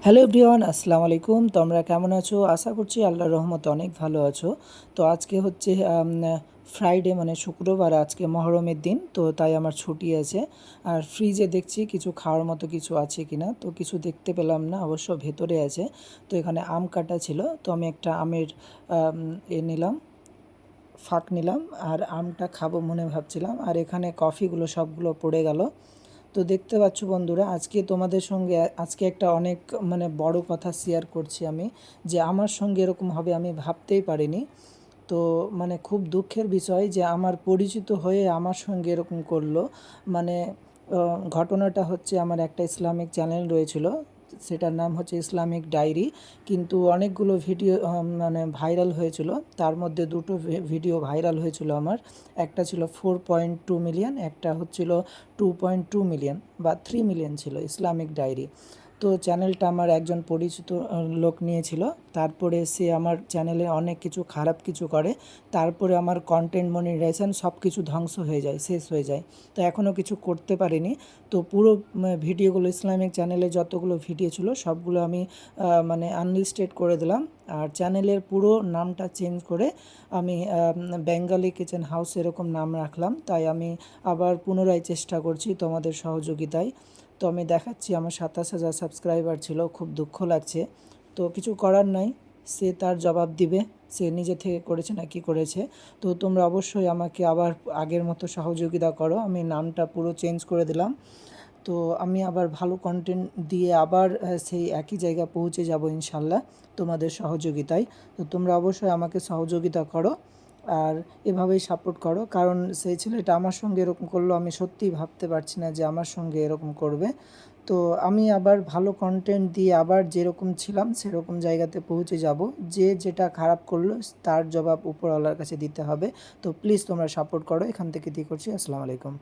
Hello everyone, আসসালামু আলাইকুম। তোমরা কেমন আছো? আশা করছি আল্লাহর রহমতে অনেক ভালো আছো। তো আজকে হচ্ছে ফ্রাইডে, মানে শুক্রবার। আজকে মহরমের দিন, তো তাই আমার ছুটি আছে। আর ফ্রিজে দেখছি কিছু খাওয়ার মতো কিছু আছে কিনা, তো কিছু দেখতে পেলাম না, অবশ্য ভেতরে আছে। তো এখানে আম কাটা ছিল, তো আমি একটা আমের নিলাম, ফাঁক নিলাম, আর আমটা খাবো মনে ভাবছিলাম। আর এখানে কফিগুলো সবগুলো পড়ে গেল। তো দেখতে পাচ্ছ বন্ধুরা, আজকে তোমাদের সঙ্গে আজকে একটা অনেক মানে বড় কথা শেয়ার করছি আমি, যে আমার সঙ্গে এরকম হবে আমি ভাবতেই পারিনি। তো মানে খুব দুঃখের বিষয় যে আমার পরিচিত হয়ে আমার সঙ্গে এরকম করলো। মানে ঘটনাটা হচ্ছে, আমার একটা ইসলামিক চ্যানেল রয়েছিল, সেটার নাম হচ্ছে ইসলামিক ডায়েরি। কিন্তু অনেকগুলো ভিডিও মানে ভাইরাল হয়েছিল। তার মধ্যে দুটো ভিডিও ভাইরাল হয়েছিল আমার। একটা ছিল 4.2 মিলিয়ন, একটা হচ্ছিল 2.2 মিলিয়ন বা 3 মিলিয়ন ছিল ইসলামিক ডায়েরি। তো চ্যানেলটা আমার একজন পরিচিত লোক নিয়েছিল। তারপরে সে আমার চ্যানেলে অনেক কিছু খারাপ কিছু করে। তারপরে আমার কন্টেন্ট মনিটাইজেশন সব কিছু ধ্বংস হয়ে যায়, শেষ হয়ে যায়। তো এখনও কিছু করতে পারিনি। তো পুরো ভিডিওগুলো, ইসলামিক চ্যানেলে যতগুলো ভিডিও ছিল সবগুলো আমি মানে আনলিস্টেড করে দিলাম। আর চ্যানেলের পুরো নামটা চেঞ্জ করে আমি বেঙ্গলি কিচেন হাউস এরকম নাম রাখলাম। তাই আমি আবার পুনরায় চেষ্টা করছি তোমাদের সহযোগিতায়। তো আমি দেখাচ্ছি, আমার 27,000 সাবস্ক্রাইবার ছিল, খুব দুঃখ লাগছে। তো কিছু করার নাই, সে তার জবাব দিবে, সে নিজে থেকে করেছে না কি করেছে। তো তোমরা অবশ্যই আমাকে আবার আগের মতো সহযোগিতা করো। আমি নামটা পুরো চেঞ্জ করে দিলাম। তো আমি আবার ভালো কন্টেন্ট দিয়ে আবার সেই একই জায়গায় পৌঁছে যাব ইনশাল্লাহ, তোমাদের সহযোগিতায়। তো তোমরা অবশ্যই আমাকে সহযোগিতা করো, আর এভাবেই সাপোর্ট করো। কারণ সেই ছেলেটা আমার সঙ্গে এরকম করলো, আমি সত্যিই ভাবতে পারছি না যে আমার সঙ্গে এরকম করবে। তো আমি আবার ভালো কন্টেন্ট দিয়ে আবার যেরকম ছিলাম সেরকম জায়গাতে পৌঁছে যাব। যে যেটা খারাপ করলো তার জবাব উপরওয়ালার কাছে দিতে হবে। তো প্লিজ তোমরা সাপোর্ট করো। এখান থেকে দিয়ে করছি, আসসালামু আলাইকুম।